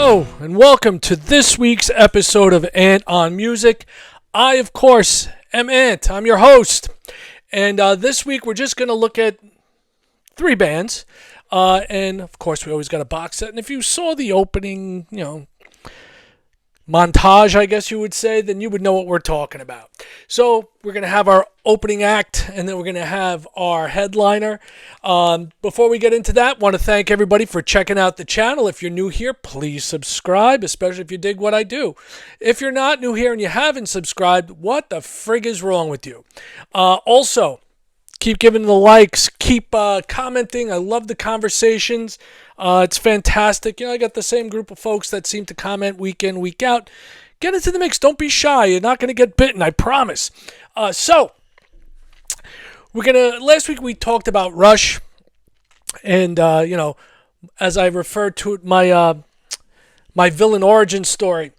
Hello, and welcome to this week's episode of Ant on Music. I, of course, am Ant. I'm your host. And this week we're just going to look at three bands. And, of course, we always got a box set. And if you saw the opening, montage, I guess you would say, then you would know what we're talking about. So we're going to have our opening act, and then we're going to have our headliner. Before we get into that, I want to thank everybody for checking out the channel. If you're new here, please subscribe, especially if you dig what I do. If you're not new here and you haven't subscribed, what the frig is wrong with you? Also, keep giving the likes, keep commenting. I love the conversations. It's fantastic. I got the same group of folks that seem to comment week in, week out. Get into the mix. Don't be shy. You're not going to get bitten, I promise. So, last week we talked about Rush, and, as I referred to it, my villain origin story.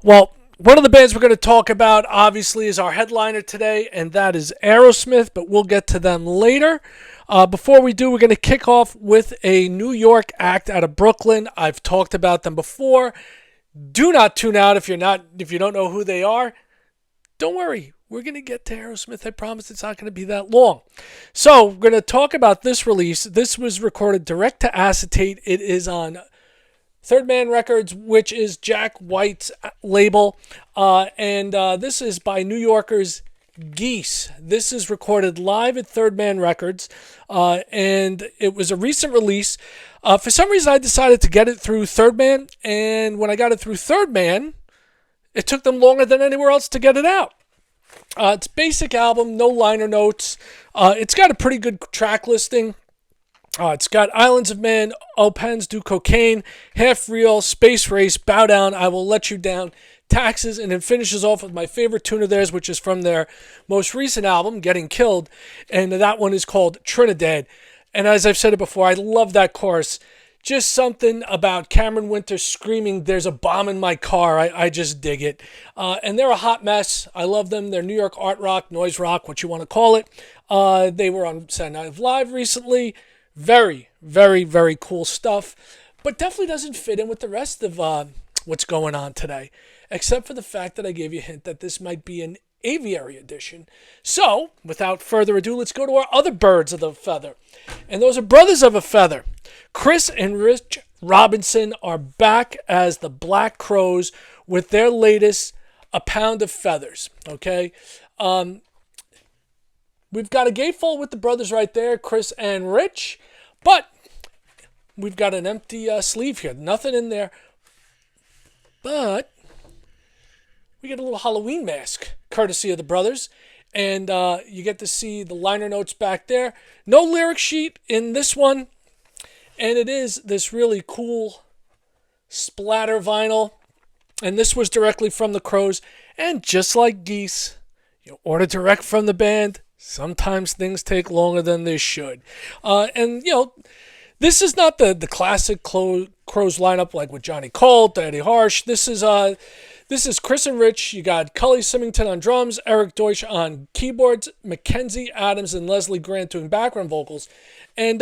Well, one of the bands we're going to talk about, obviously, is our headliner today, and that is Aerosmith, but we'll get to them later. Before we do, we're going to kick off with a New York act out of Brooklyn. I've talked about them before. Do not tune out if you don't know who they are. Don't worry. We're going to get to Aerosmith. I promise it's not going to be that long. So, we're going to talk about this release. This was recorded direct to acetate. It is on Third Man Records, which is Jack White's label. And this is by New Yorkers Geese. This is recorded live at Third Man Records. And it was a recent release. For some reason, I decided to get it through Third Man. And when I got it through Third Man, it took them longer than anywhere else to get it out. It's a basic album, no liner notes. It's got a pretty good track listing. It's got Islands of Man, Oh Pens Do Cocaine, Half Real, Space Race, Bow Down, I Will Let You Down, Taxes, and it finishes off with my favorite tune of theirs, which is from their most recent album, Getting Killed, and that one is called Trinidad. And as I've said it before, I love that chorus. Just something about Cameron Winter screaming, "There's a bomb in my car." I just dig it. And they're a hot mess. I love them. They're New York art rock, noise rock, what you want to call it. They were on Saturday Night Live recently. Very, very, very cool stuff. But definitely doesn't fit in with the rest of what's going on today. Except for the fact that I gave you a hint that this might be an aviary edition. So, without further ado, let's go to our other birds of the feather. And those are brothers of a feather. Chris and Rich Robinson are back as the Black Crowes with their latest, A Pound of Feathers. Okay? We've got a gatefold with the brothers right there, Chris and Rich. But we've got an empty sleeve here. Nothing in there. But we get a little Halloween mask, courtesy of the brothers. And you get to see the liner notes back there. No lyric sheet in this one. And it is this really cool splatter vinyl. And this was directly from the Crowes. And just like Geese, you order direct from the band. Sometimes things take longer than they should. This is not the classic Crowes lineup like with Johnny Colt, Eddie Harsh. This is Chris and Rich. You got Cully Symington on drums, Eric Deutsch on keyboards, Mackenzie Adams and Leslie Grant doing background vocals. And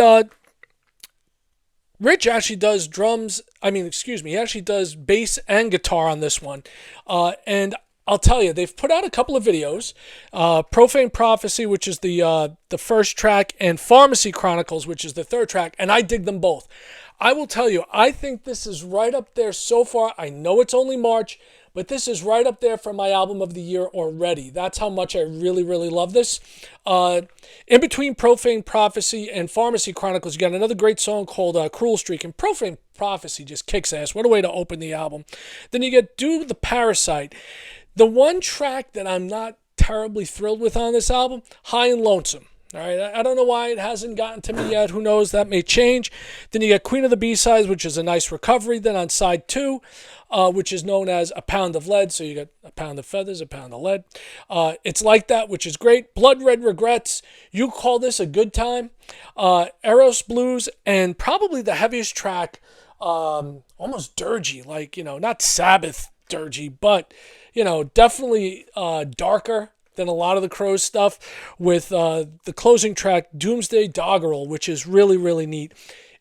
Rich actually does he actually does bass and guitar on this one. And I'll tell you, they've put out a couple of videos, Profane Prophecy, which is the first track, and Pharmacy Chronicles, which is the third track, and I dig them both. I will tell you, I think this is right up there so far. I know it's only March, but this is right up there for my album of the year already. That's how much I really, really love this. In between Profane Prophecy and Pharmacy Chronicles, you got another great song called Cruel Streak, and Profane Prophecy just kicks ass. What a way to open the album. Then you get Do the Parasite. The one track that I'm not terribly thrilled with on this album, High and Lonesome. All right, I don't know why it hasn't gotten to me yet. Who knows? That may change. Then you get Queen of the B-Sides, which is a nice recovery. Then on side 2, which is known as A Pound of Lead. So you got A Pound of Feathers, A Pound of Lead. It's Like That, which is great. Blood Red Regrets. You Call This a Good Time. Eros Blues. And probably the heaviest track, almost dirgy. Like, not Sabbath dirgy, but, definitely darker than a lot of the Crowes stuff, with the closing track, Doomsday Doggerel, which is really, really neat.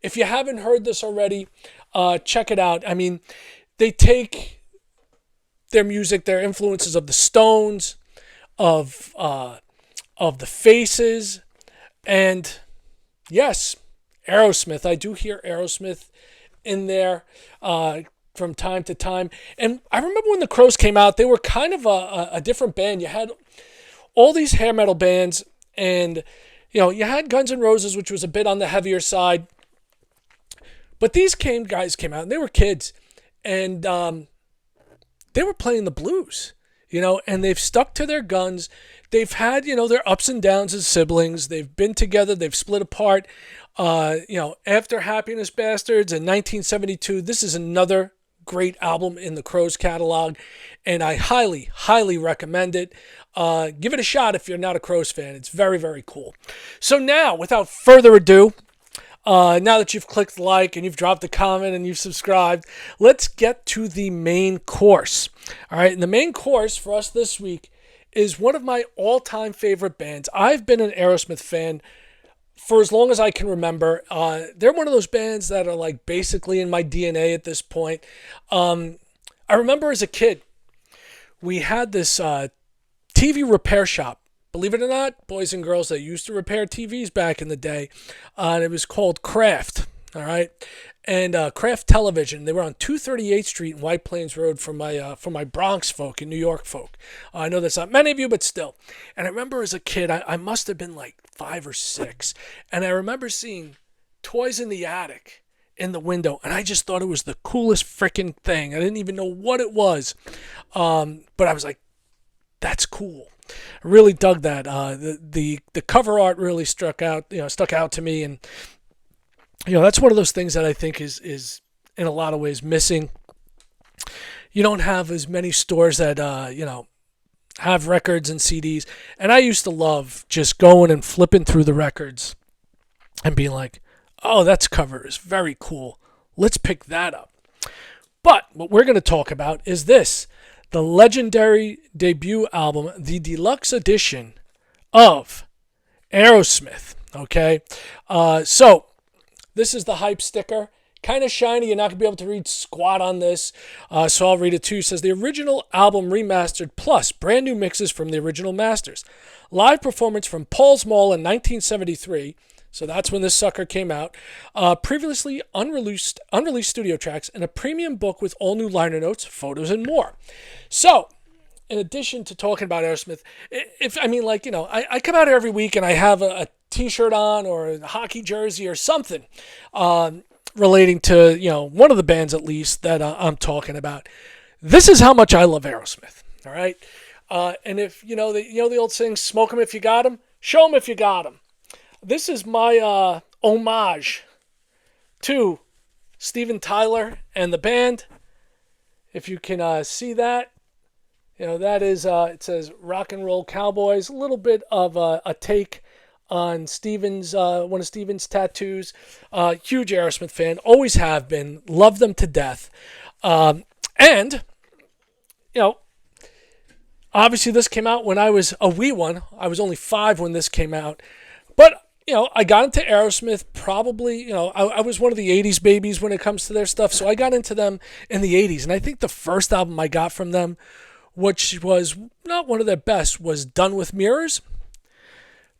If you haven't heard this already, check it out. I mean, they take their music, their influences of the Stones, of the Faces, and yes, Aerosmith. I do hear Aerosmith in there from time to time. And I remember when the Crows came out, they were kind of a different band. You had all these hair metal bands, and you had Guns N' Roses, which was a bit on the heavier side. But these guys came out, and they were kids, and they were playing the blues, and they've stuck to their guns. They've had, their ups and downs as siblings. They've been together. They've split apart. After Happiness Bastards in 1972, this is another great album in the Crows catalog, and I highly, highly recommend it. Give it a shot if you're not a Crows fan. It's very, very cool. So now, without further ado, now that you've clicked like and you've dropped a comment and you've subscribed, let's get to the main course. All right, and the main course for us this week is one of my all-time favorite bands. I've been an Aerosmith fan for as long as I can remember. They're one of those bands that are like basically in my DNA at this point. I remember as a kid, we had this TV repair shop. Believe it or not, boys and girls that used to repair TVs back in the day, and it was called Kraft. All right, and Kraft Television. They were on 238th Street and White Plains Road for my Bronx folk and New York folk. I know that's not many of you, but still. And I remember as a kid, I must have been like 5 or 6, and I remember seeing Toys in the Attic in the window, and I just thought it was the coolest freaking thing. I didn't even know what it was, but I was like, that's cool. I really dug that. The cover art really stuck out to me, and that's one of those things that I think is in a lot of ways missing. You don't have as many stores that have records and CDs, and I used to love just going and flipping through the records and being like, oh, that's cover is very cool. Let's pick that up. But what we're going to talk about is this. The legendary debut album, the deluxe edition of Aerosmith. Okay, so this is the hype sticker. Kind of shiny. You're not going to be able to read squat on this, so I'll read it too. It says, the original album remastered plus brand new mixes from the original masters. Live performance from Paul's Mall in 1973. So that's when this sucker came out. Previously unreleased studio tracks and a premium book with all new liner notes, photos, and more. So, in addition to talking about Aerosmith, I come out here every week and I have a T-shirt on or a hockey jersey or something relating to one of the bands at least that I'm talking about. This is how much I love Aerosmith. All right, and if the old saying, "Smoke 'em if you got 'em, show 'em if you got 'em." This is my homage to Steven Tyler and the band. If you can see that, that is, it says Rock and Roll Cowboys. A little bit of a take on Steven's, one of Steven's tattoos. Huge Aerosmith fan, always have been. Love them to death. And, obviously this came out when I was a wee one. I was only 5 when this came out. But I got into Aerosmith probably, I was one of the 80s babies when it comes to their stuff. So I got into them in the 80s. And I think the first album I got from them, which was not one of their best, was Done with Mirrors.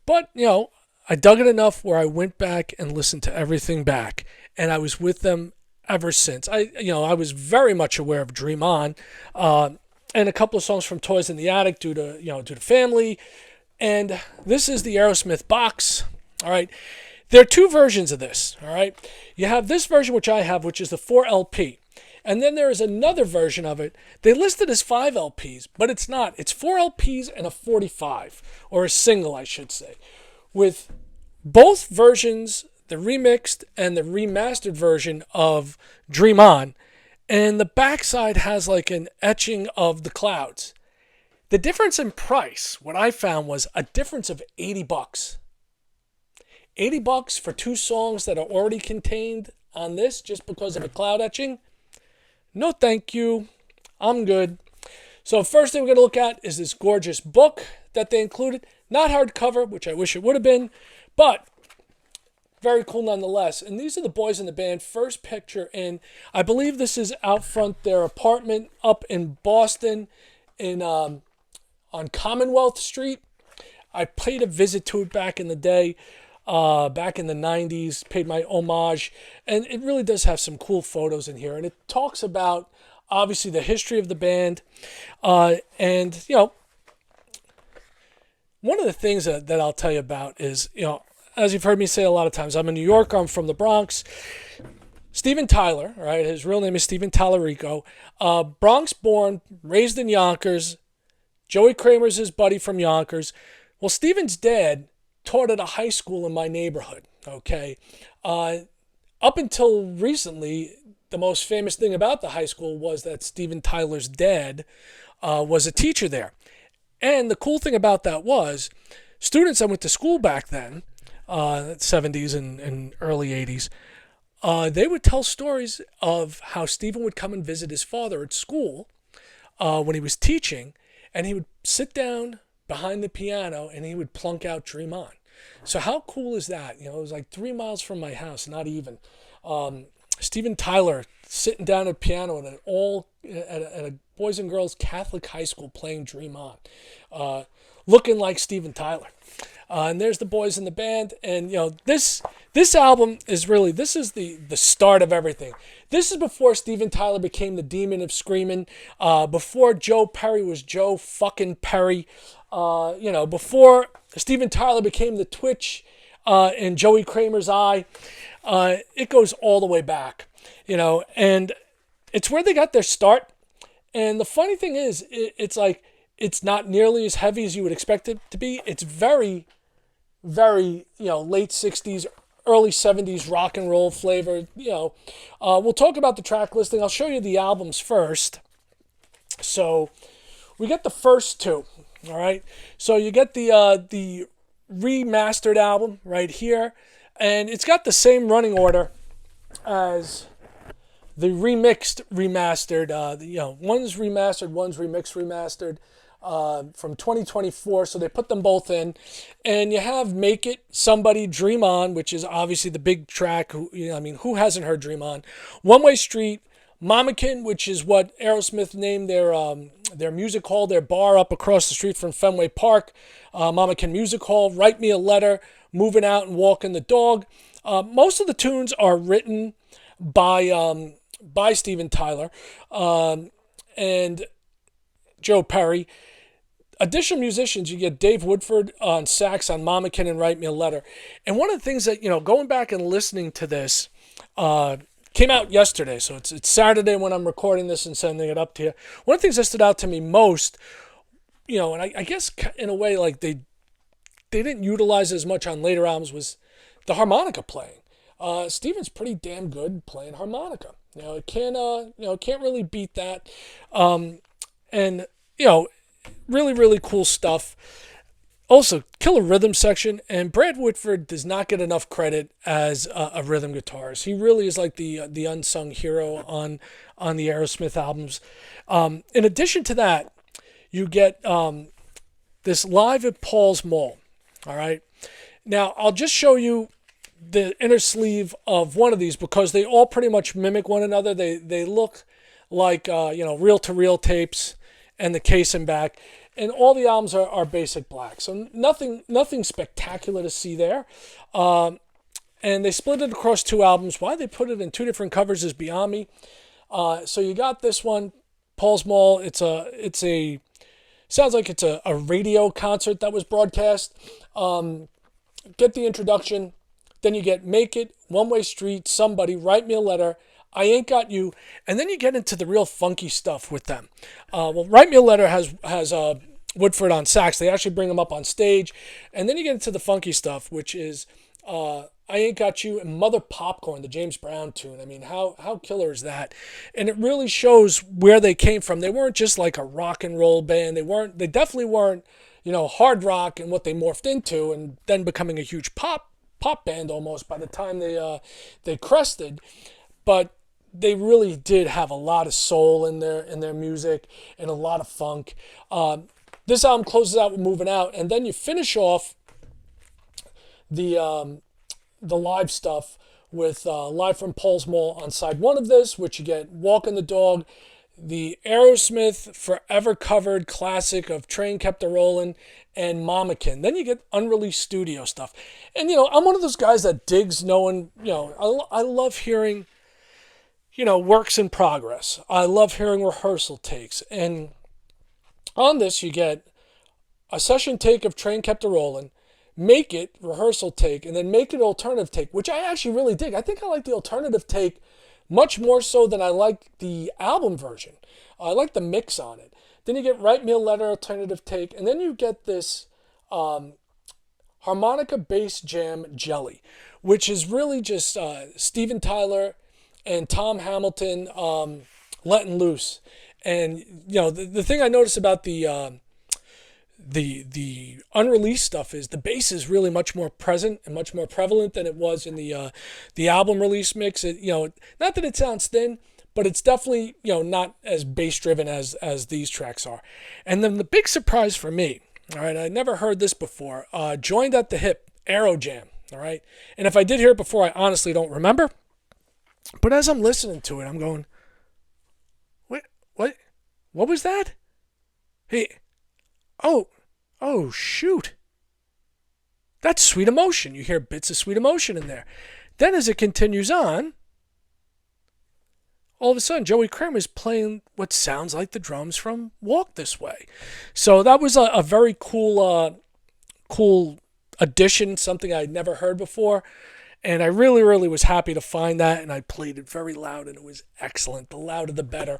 But, I dug it enough where I went back and listened to everything back. And I was with them ever since. I was very much aware of Dream On. And a couple of songs from Toys in the Attic due to family. And this is the Aerosmith box. All right. There are 2 versions of this. All right. You have this version, which I have, which is the 4 LP. And then there is another version of it. They list it as 5 LPs, but it's not. It's 4 LPs and a 45, or a single, I should say. With both versions, the remixed and the remastered version of Dream On. And the backside has like an etching of the clouds. The difference in price, what I found was a difference of $80. $80 for 2 songs that are already contained on this just because of a cloud etching? No thank you. I'm good. So first thing we're going to look at is this gorgeous book that they included. Not hardcover, which I wish it would have been, but very cool nonetheless. And these are the boys in the band. First picture, and I believe this is out front their apartment up in Boston, in on Commonwealth Street. I paid a visit to it back in the day, back in the 90s, paid my homage, and it really does have some cool photos in here. And it talks about, obviously, the history of the band. And, one of the things that I'll tell you about is, as you've heard me say a lot of times, I'm a New Yorker, I'm from the Bronx. Steven Tyler, right? His real name is Steven Tallarico. Bronx born, raised in Yonkers. Joey Kramer's his buddy from Yonkers. Well, Steven's dad taught at a high school in my neighborhood, okay? Up until recently, the most famous thing about the high school was that Steven Tyler's dad was a teacher there. And the cool thing about that was students that went to school back then, 70s and early 80s, they would tell stories of how Steven would come and visit his father at school when he was teaching, and he would sit down behind the piano and he would plunk out Dream On. So how cool is that? It was like 3 miles from my house, not even. Steven Tyler sitting down at piano at a boys and girls Catholic high school playing Dream On, looking like Steven Tyler. And there's the boys in the band, and this album is really, this is the start of everything. This is before Steven Tyler became the Demon of Screamin', before Joe Perry was Joe fucking Perry, before Steven Tyler became the Twitch in Joey Kramer's eye. It goes all the way back, and it's where they got their start. And the funny thing is, it's like, it's not nearly as heavy as you would expect it to be. It's very, very, late 60s, early 70s rock and roll flavor. We'll talk about the track listing. I'll show you the albums first. So we get the first two, all right? So you get the remastered album right here, and it's got the same running order as the remixed remastered. One's remastered, one's remixed remastered. From 2024, so they put them both in, and you have "Make It," "Somebody," "Dream On," which is obviously the big track. Who hasn't heard "Dream On"? "One Way Street," "Mamakin," which is what Aerosmith named their music hall, their bar up across the street from Fenway Park, Mamakin Music Hall. "Write Me a Letter," "Moving Out and Walking the Dog." Most of the tunes are written by Steven Tyler and Joe Perry. Additional musicians, you get Dave Woodford on sax on Mamakin and "Write Me a Letter." And one of the things that, going back and listening to this, came out yesterday, so it's Saturday when I'm recording this and sending it up to you. One of the things that stood out to me most, and I guess in a way, like they didn't utilize as much on later albums, was the harmonica playing. Steven's pretty damn good playing harmonica. It can't really beat that. And really, really cool stuff. Also, killer rhythm section, and Brad Whitford does not get enough credit as a rhythm guitarist. He really is like the unsung hero on the Aerosmith albums. In addition to that, you get this live at Paul's Mall. All right. Now, I'll just show you the inner sleeve of one of these because they all pretty much mimic one another. They look like reel-to-reel tapes, and the case and back, and all the albums are basic black, so nothing spectacular to see there. And they split it across two albums. Why they put it in two different covers is beyond me. So you got this one, Paul's Mall. Sounds like it's a radio concert that was broadcast. Get the introduction, then you get "Make It," "One Way Street," "Somebody," "Write Me a Letter," "I Ain't Got You," and then you get into the real funky stuff with them. "Write Me a Letter" has Woodford on sax. They actually bring him up on stage, and then you get into the funky stuff, which is "I Ain't Got You" and "Mother Popcorn," the James Brown tune. How killer is that? And it really shows where they came from. They weren't just like a rock and roll band. They definitely weren't, hard rock and what they morphed into, and then becoming a huge pop band almost by the time they crested. But they really did have a lot of soul in their music and a lot of funk. This album closes out with "Moving Out," and then you finish off the the live stuff with Live from Paul's Mall on side one of this, which you get Walking the Dog, the Aerosmith Forever Covered classic of Train Kept a Rollin', and Mamakin. Then you get unreleased studio stuff. And, I'm one of those guys that digs knowing, I love hearing, works in progress. I love hearing rehearsal takes. And on this, you get a session take of Train Kept a Rollin', Make It, rehearsal take, and then Make It alternative take, which I actually really dig. I think I like the alternative take much more so than I like the album version. I like the mix on it. Then you get Write Me a Letter, alternative take, and then you get this harmonica bass jam jelly, which is really just Steven Tyler and Tom Hamilton letting loose. And the thing I noticed about the unreleased stuff is the bass is really much more present and much more prevalent than it was in the album release mix. Not that it sounds thin, but it's definitely not as bass driven as these tracks are. And then the big surprise for me, all right, I never heard this before. Joined at the Hip, Aero Jam, all right. And if I did hear it before, I honestly don't remember. But as I'm listening to it, I'm going, wait, what was that? Hey. Oh, shoot. That's Sweet Emotion. You hear bits of Sweet Emotion in there. Then as it continues on, all of a sudden, Joey Kramer's playing what sounds like the drums from Walk This Way. So that was a very cool addition, something I'd never heard before. And I really, really was happy to find that, and I played it very loud, and it was excellent. The louder, the better.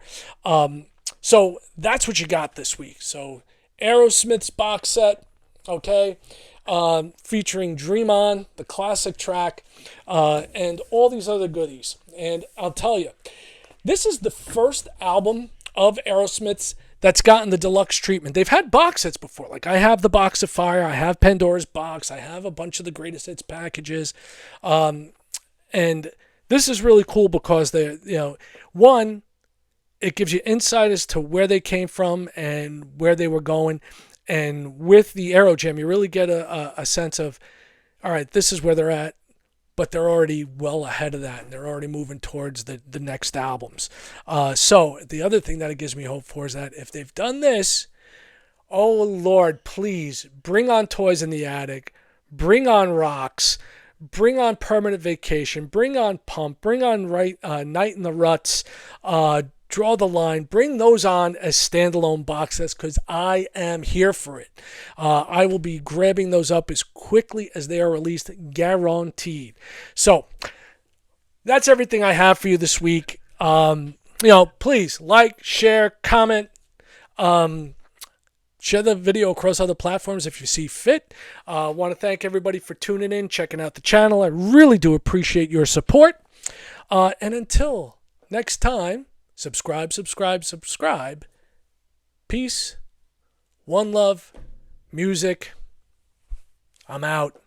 So that's what you got this week. So Aerosmith's box set, okay, featuring Dream On, the classic track, and all these other goodies. And I'll tell you, this is the first album of Aerosmith's that's gotten the deluxe treatment. They've had box sets before. Like I have the Box of Fire, I have Pandora's Box, I have a bunch of the greatest hits packages. And this is really cool because one, it gives you insight as to where they came from and where they were going. And with the Aero Jam, you really get a sense of, all right, this is where they're at, but they're already well ahead of that, and they're already moving towards the next albums. So the other thing that it gives me hope for is that if they've done this, oh, Lord, please bring on Toys in the Attic, bring on Rocks, bring on Permanent Vacation, bring on Pump, bring on Night in the Ruts, Draw the Line, bring those on as standalone box sets because I am here for it. I will be grabbing those up as quickly as they are released, guaranteed. So that's everything I have for you this week. Please like, share, comment, share the video across other platforms if you see fit. I want to thank everybody for tuning in, checking out the channel. I really do appreciate your support. And until next time, subscribe. Peace, one love, music. I'm out.